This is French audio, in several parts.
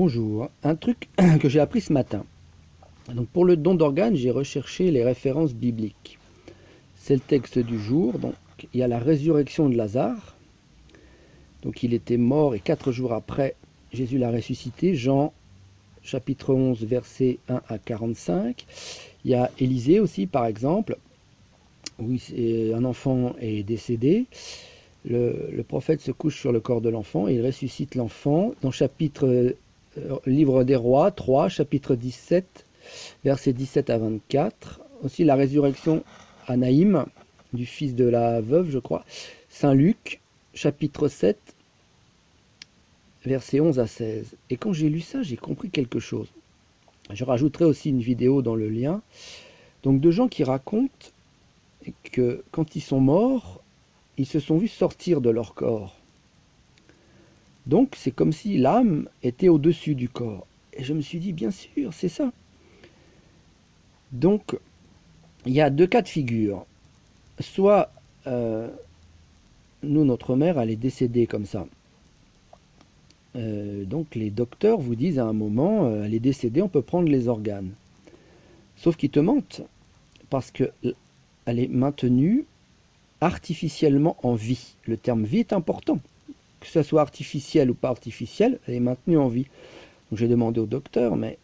Bonjour, un truc que j'ai appris ce matin. Donc pour le don d'organes, j'ai recherché les références bibliques. C'est le texte du jour, donc il y a la résurrection de Lazare. Donc il était mort et 4 jours après, Jésus l'a ressuscité. Jean chapitre 11, versets 1 à 45. Il y a Élisée aussi par exemple, où un enfant est décédé. Le prophète se couche sur le corps de l'enfant et il ressuscite l'enfant. Dans Livre des Rois 3, chapitre 17, versets 17 à 24. Aussi la résurrection à Naïm, du fils de la veuve, je crois. Saint Luc, chapitre 7, versets 11 à 16. Et quand j'ai lu ça, j'ai compris quelque chose. Je rajouterai aussi une vidéo dans le lien. Donc de gens qui racontent que quand ils sont morts, ils se sont vus sortir de leur corps. Donc c'est comme si l'âme était au-dessus du corps. Et je me suis dit, bien sûr, c'est ça. Donc, il y a deux cas de figure. Soit, nous, notre mère, elle est décédée comme ça. Donc les docteurs vous disent à un moment, elle est décédée, on peut prendre les organes. Sauf qu'ils te mentent, parce qu'elle est maintenue artificiellement en vie. Le terme vie est important. Que ce soit artificiel ou pas artificiel, elle est maintenue en vie. Donc j'ai demandé au docteur, mais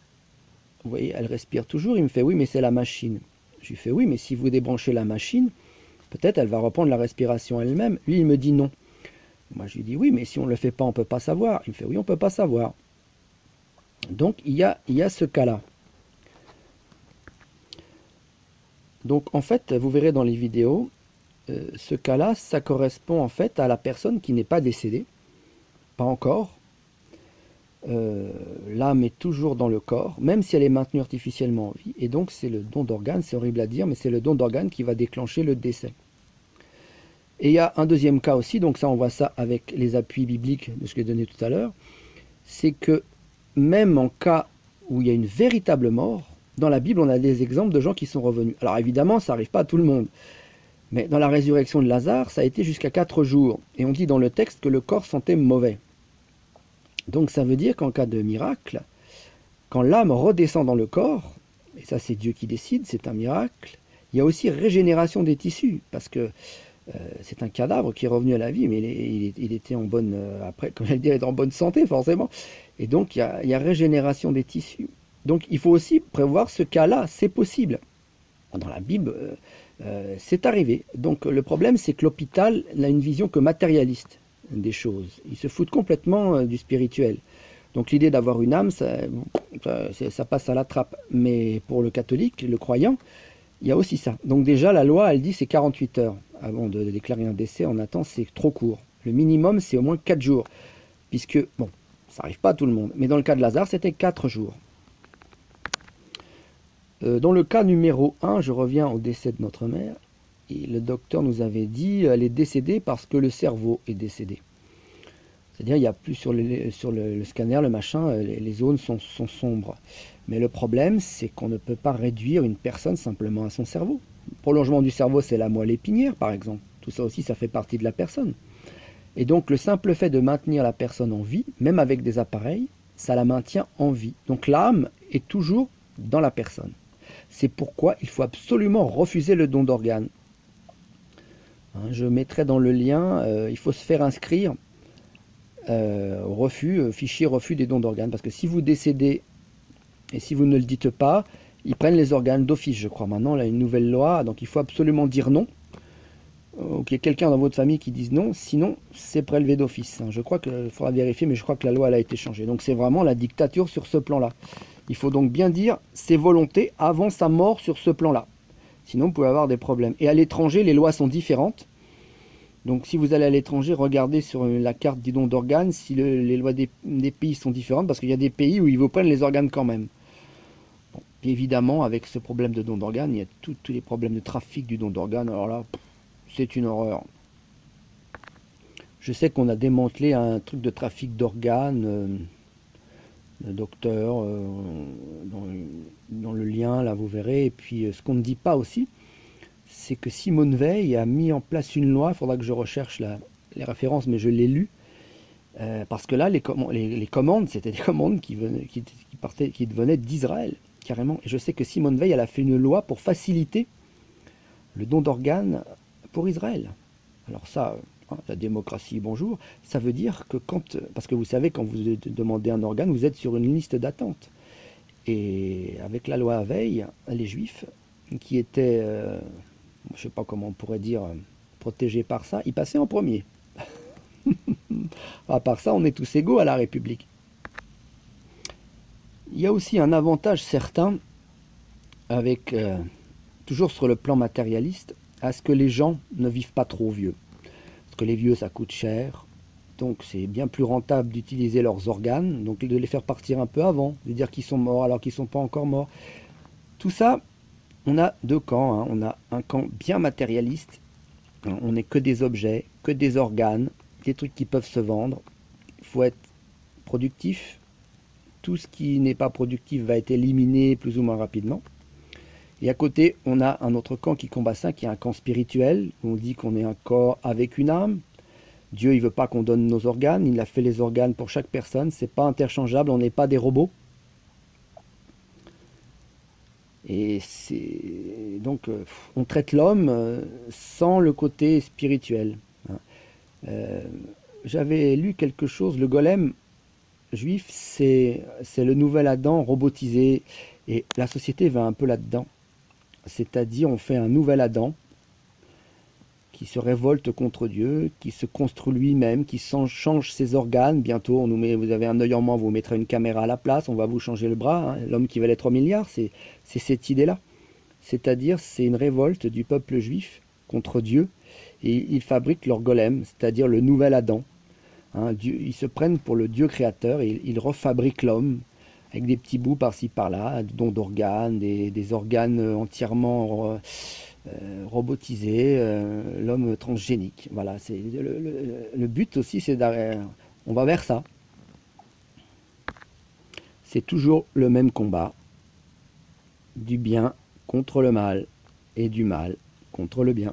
vous voyez, elle respire toujours. Il me fait oui, mais c'est la machine. Je lui fais oui, mais si vous débranchez la machine, peut-être elle va reprendre la respiration elle-même. Lui, il me dit non. Moi, je lui dis oui, mais si on ne le fait pas, on ne peut pas savoir. Il me fait oui, on ne peut pas savoir. Donc il y a ce cas-là. Donc en fait, vous verrez dans les vidéos, ce cas-là, ça correspond en fait à la personne qui n'est pas décédée, pas encore. L'âme est toujours dans le corps, même si elle est maintenue artificiellement en vie, et donc c'est le don d'organes, c'est horrible à dire, mais c'est le don d'organes qui va déclencher le décès. Et il y a un deuxième cas aussi, donc ça on voit ça avec les appuis bibliques de ce que j'ai donné tout à l'heure, c'est que même en cas où il y a une véritable mort, dans la Bible on a des exemples de gens qui sont revenus. Alors évidemment ça n'arrive pas à tout le monde, mais dans la résurrection de Lazare, ça a été jusqu'à 4 jours. Et on dit dans le texte que le corps sentait mauvais. Donc ça veut dire qu'en cas de miracle, quand l'âme redescend dans le corps, et ça c'est Dieu qui décide, c'est un miracle, il y a aussi régénération des tissus, parce que c'est un cadavre qui est revenu à la vie, mais il était en bonne, après, comme j'allais dire, il était en bonne santé forcément. Et donc il y a régénération des tissus. Donc il faut aussi prévoir ce cas-là, c'est possible. Dans la Bible, c'est arrivé. Donc le problème, c'est que l'hôpital n'a une vision que matérialiste des choses. Ils se foutent complètement du spirituel. Donc l'idée d'avoir une âme, ça passe à la trappe. Mais pour le catholique, le croyant, il y a aussi ça. Donc déjà, la loi, elle dit c'est 48 heures. Avant de déclarer un décès, on attend, c'est trop court. Le minimum, c'est au moins 4 jours. Puisque, bon, ça n'arrive pas à tout le monde. Mais dans le cas de Lazare, c'était 4 jours. Dans le cas numéro 1, je reviens au décès de notre mère, et le docteur nous avait dit elle est décédée parce que le cerveau est décédé. C'est-à-dire il n'y a plus sur le scanner, le machin, les zones sont sombres. Mais le problème, c'est qu'on ne peut pas réduire une personne simplement à son cerveau. Le prolongement du cerveau, c'est la moelle épinière, par exemple. Tout ça aussi, ça fait partie de la personne. Et donc le simple fait de maintenir la personne en vie, même avec des appareils, ça la maintient en vie. Donc l'âme est toujours dans la personne. C'est pourquoi il faut absolument refuser le don d'organes. Je mettrai dans le lien, il faut se faire inscrire fichier refus des dons d'organes. Parce que si vous décédez et si vous ne le dites pas, ils prennent les organes d'office, je crois. Maintenant, il y a une nouvelle loi, donc il faut absolument dire non. Ou qu'il y ait quelqu'un dans votre famille qui dise non, sinon c'est prélevé d'office. Je crois qu'il faudra vérifier, mais je crois que la loi elle a été changée. Donc c'est vraiment la dictature sur ce plan-là. Il faut donc bien dire ses volontés avant sa mort sur ce plan-là. Sinon, vous pouvez avoir des problèmes. Et à l'étranger, les lois sont différentes. Donc si vous allez à l'étranger, regardez sur la carte du don d'organes si les lois des pays sont différentes, parce qu'il y a des pays où ils vous prennent les organes quand même. Bon, et évidemment, avec ce problème de don d'organes, il y a tous les problèmes de trafic du don d'organes. Alors là, c'est une horreur. Je sais qu'on a démantelé un truc de trafic d'organes. Le docteur, dans le lien, là, vous verrez. Et puis, ce qu'on ne dit pas aussi, c'est que Simone Veil a mis en place une loi, il faudra que je recherche les références, mais je l'ai lu, Parce que là, les commandes, c'était des commandes qui venaient d'Israël, carrément. Et je sais que Simone Veil, elle a fait une loi pour faciliter le don d'organes pour Israël. Alors ça, hein, la démocratie, bonjour, ça veut dire que parce que vous savez, quand vous demandez un organe, vous êtes sur une liste d'attente. Et avec la loi Veil, les Juifs, qui étaient, je ne sais pas comment on pourrait dire, protégés par ça, ils passaient en premier. À part ça, on est tous égaux à la République. Il y a aussi un avantage certain avec, toujours sur le plan matérialiste, à ce que les gens ne vivent pas trop vieux. Parce que les vieux, ça coûte cher. Donc c'est bien plus rentable d'utiliser leurs organes, donc de les faire partir un peu avant, de dire qu'ils sont morts alors qu'ils ne sont pas encore morts. Tout ça, on a deux camps. Hein. On a un camp bien matérialiste, on n'est que des objets, que des organes, des trucs qui peuvent se vendre. Il faut être productif. Tout ce qui n'est pas productif va être éliminé plus ou moins rapidement. Et à côté, on a un autre camp qui combat ça, qui est un camp spirituel. On dit qu'on est un corps avec une âme. Dieu, il veut pas qu'on donne nos organes. Il a fait les organes pour chaque personne. C'est pas interchangeable. On n'est pas des robots. Et c'est donc on traite l'homme sans le côté spirituel. J'avais lu quelque chose. Le golem juif, c'est le nouvel Adam robotisé. Et la société va un peu là-dedans. C'est-à-dire, on fait un nouvel Adam qui se révolte contre Dieu, qui se construit lui-même, qui change ses organes. Bientôt, on nous met, vous avez un œil en moins, vous mettrez une caméra à la place, on va vous changer le bras. Hein. L'homme qui valait 3 milliards, c'est cette idée-là. C'est-à-dire, c'est une révolte du peuple juif contre Dieu. Et ils fabriquent leur golem, c'est-à-dire le nouvel Adam. Hein, Dieu, ils se prennent pour le Dieu créateur et ils refabriquent l'homme avec des petits bouts par-ci par-là, dont d'organes, des organes entièrement robotisés, l'homme transgénique. Voilà, c'est le but aussi, c'est on va vers ça. C'est toujours le même combat, du bien contre le mal et du mal contre le bien.